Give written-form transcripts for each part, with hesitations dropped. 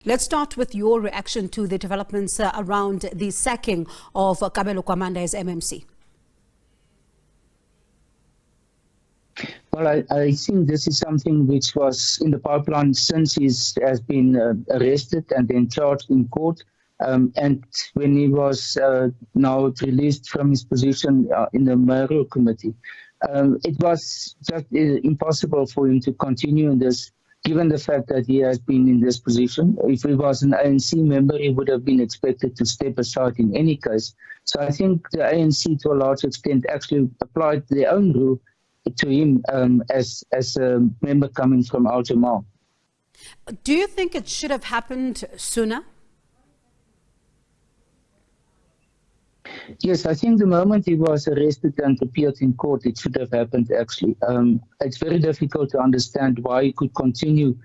Let's start with your reaction to the developments around the sacking of Kabelo Gwamanda as MMC. Well, I think this is something which was in the pipeline since he has been arrested and then charged in court. And when he was now released from his position in the mayoral committee, it was just impossible for him to continue in this, given the fact that he has been in this position. If he was an ANC member, he would have been expected to step aside in any case. So I think the ANC, to a large extent, actually applied their own rule to him as a member coming from Jama-ah. Do you think it should have happened sooner? Yes, I think the moment he was arrested and appeared in court, it should have happened, actually. It's very difficult to understand why he could continue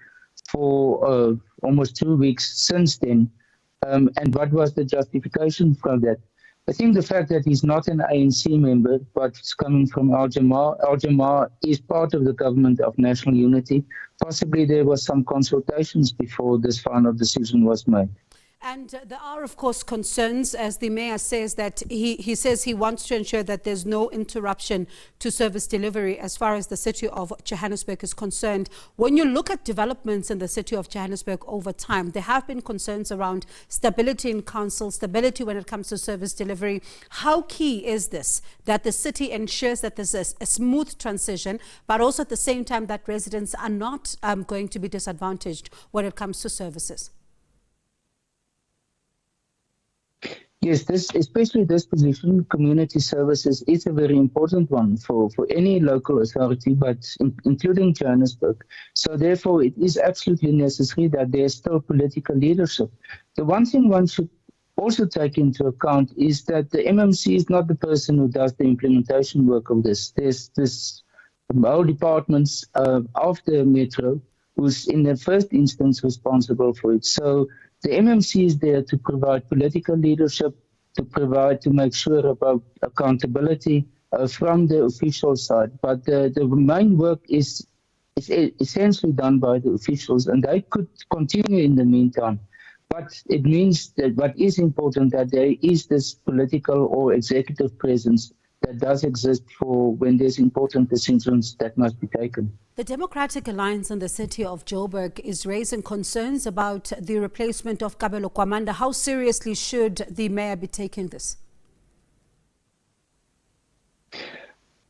for almost 2 weeks since then, and what was the justification for that. I think the fact that he's not an ANC member, but is coming from Jama-ah, Jama-ah is part of the government of national unity. Possibly there was some consultations before this final decision was made. And there are, of course, concerns, as the mayor says, that he says he wants to ensure that there's no interruption to service delivery as far as the city of Johannesburg is concerned. When you look at developments in the city of Johannesburg over time, there have been concerns around stability in council, stability when it comes to service delivery. How key is this, that the city ensures that there's a smooth transition, but also at the same time that residents are not going to be disadvantaged when it comes to services? Yes, especially this position, community services, is a very important one for any local authority, but including Johannesburg. So therefore, it is absolutely necessary that there's still political leadership. The one thing one should also take into account is that the MMC is not the person who does the implementation work of this. There's whole departments of the metro who's in the first instance responsible for it. So the MMC is there to provide political leadership, to make sure about accountability from the official side. But the main work is essentially done by the officials, and they could continue in the meantime. But it means that what is important, that there is this political or executive presence that does exist for when there's important decisions that must be taken. The Democratic Alliance in the City of Joburg is raising concerns about the replacement of Kabelo Gwamanda. How seriously should the mayor be taking this?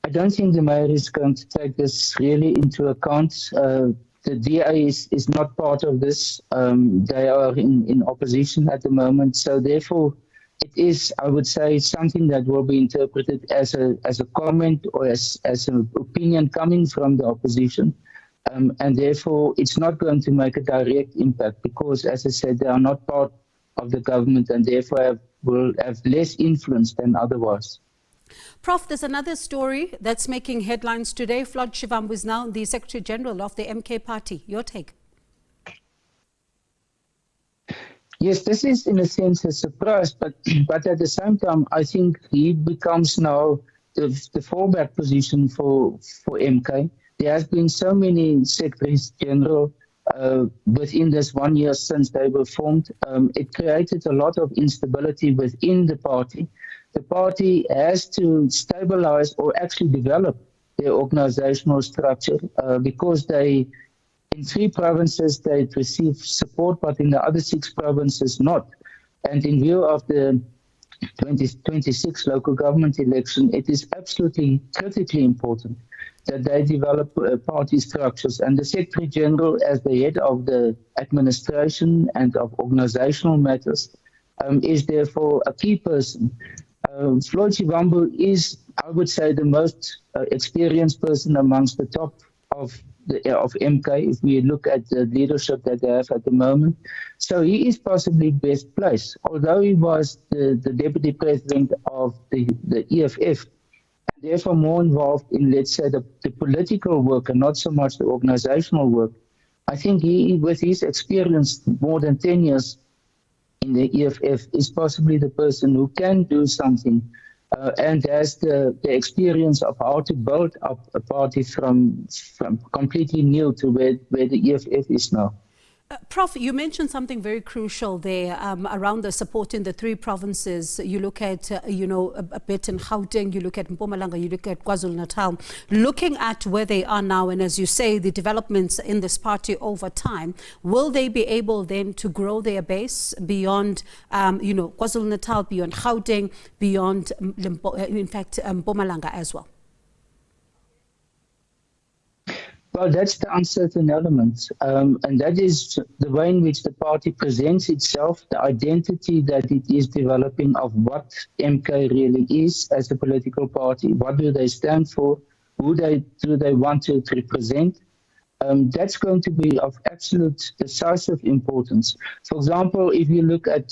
I don't think the mayor is going to take this really into account. The DA is not part of this. They are in opposition at the moment. So therefore, it is, I would say, something that will be interpreted as a comment or as an opinion coming from the opposition. And therefore, it's not going to make a direct impact because, as I said, they are not part of the government and therefore will have less influence than otherwise. Prof, there's another story that's making headlines today. Floyd Shivambu is now the Secretary General of the MK Party. Your take? Yes, this is in a sense a surprise, but at the same time, I think he becomes now the fallback position for MK. There has been so many secretaries general within this 1 year since they were formed. It created a lot of instability within the party. The party has to stabilize or actually develop their organizational structure because in 3 provinces, they receive support, but in the other 6 provinces, not. And in view of the 2026 local government election, it is absolutely critically important that they develop party structures. And the Secretary General, as the head of the administration and of organizational matters, is therefore a key person. Floyd Shivambu is, I would say, the most experienced person amongst the top of MK, if we look at the leadership that they have at the moment. So he is possibly best placed, although he was the deputy president of the EFF, and therefore more involved in, let's say, the political work and not so much the organizational work. I think he, with his experience, more than 10 years in the EFF, is possibly the person who can do something and has the experience of how to build up a party from completely new to where the EFF is now. Prof, you mentioned something very crucial there around the support in the three provinces. You look at, a bit in Gauteng, you look at Mpumalanga, you look at KwaZulu-Natal. Looking at where they are now, and as you say, the developments in this party over time, will they be able then to grow their base beyond, KwaZulu-Natal, beyond Gauteng, beyond, in fact, Mpumalanga as well? Well, that's the uncertain element, and that is the way in which the party presents itself, the identity that it is developing of what MK really is as a political party. What do they stand for? Who do they want to represent? That's going to be of absolute decisive importance. For example, if you look at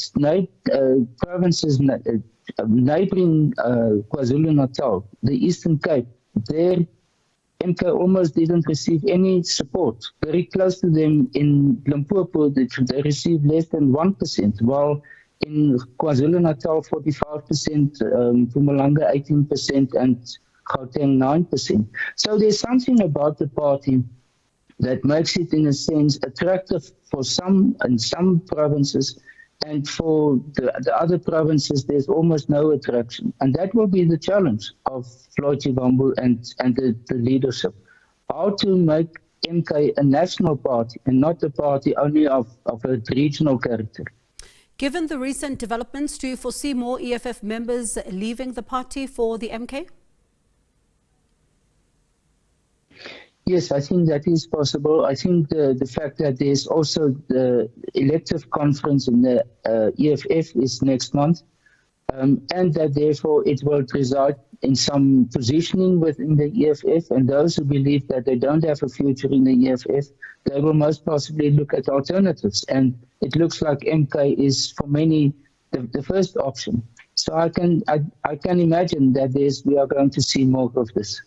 provinces neighboring KwaZulu-Natal, the Eastern Cape, there MK almost didn't receive any support. Very close to them in Limpopo, they received less than 1%, while in KwaZulu-Natal, 45%, Mpumalanga, 18%, and Gauteng, 9%. So there's something about the party that makes it, in a sense, attractive for some in some provinces, and for the other provinces, there's almost no attraction. And that will be the challenge of Floyd Shivambu and the leadership. How to make MK a national party and not a party only of a regional character. Given the recent developments, do you foresee more EFF members leaving the party for the MK? Yes, I think that is possible. I think the fact that there's also the elective conference in the EFF is next month, and that therefore it will result in some positioning within the EFF, and those who believe that they don't have a future in the EFF, they will most possibly look at alternatives. And it looks like MK is for many the first option. So I can imagine that we are going to see more of this.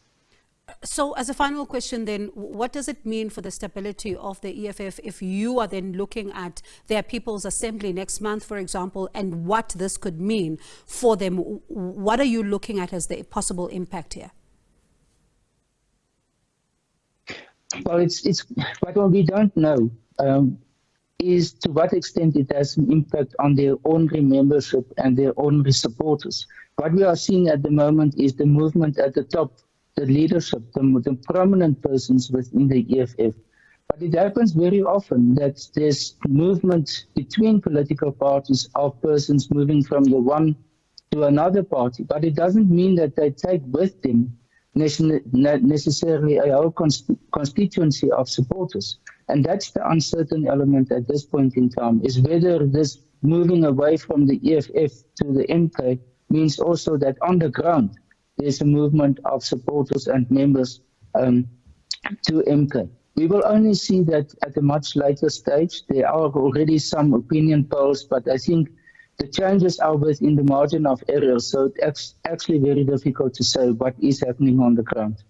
So as a final question then, what does it mean for the stability of the EFF if you are then looking at their People's Assembly next month, for example, and what this could mean for them? What are you looking at as the possible impact here? Well, it's what we don't know is to what extent it has an impact on their ordinary membership and their ordinary supporters. What we are seeing at the moment is the movement at the top, the leadership, the prominent persons within the EFF. But it happens very often that there's movement between political parties of persons moving from the one to another party. But it doesn't mean that they take with them necessarily a whole constituency of supporters. And that's the uncertain element at this point in time, is whether this moving away from the EFF to the MK means also that on the ground, there's a movement of supporters and members to MK. We will only see that at a much later stage. There are already some opinion polls, but I think the changes are within the margin of error, so it's actually very difficult to say what is happening on the ground.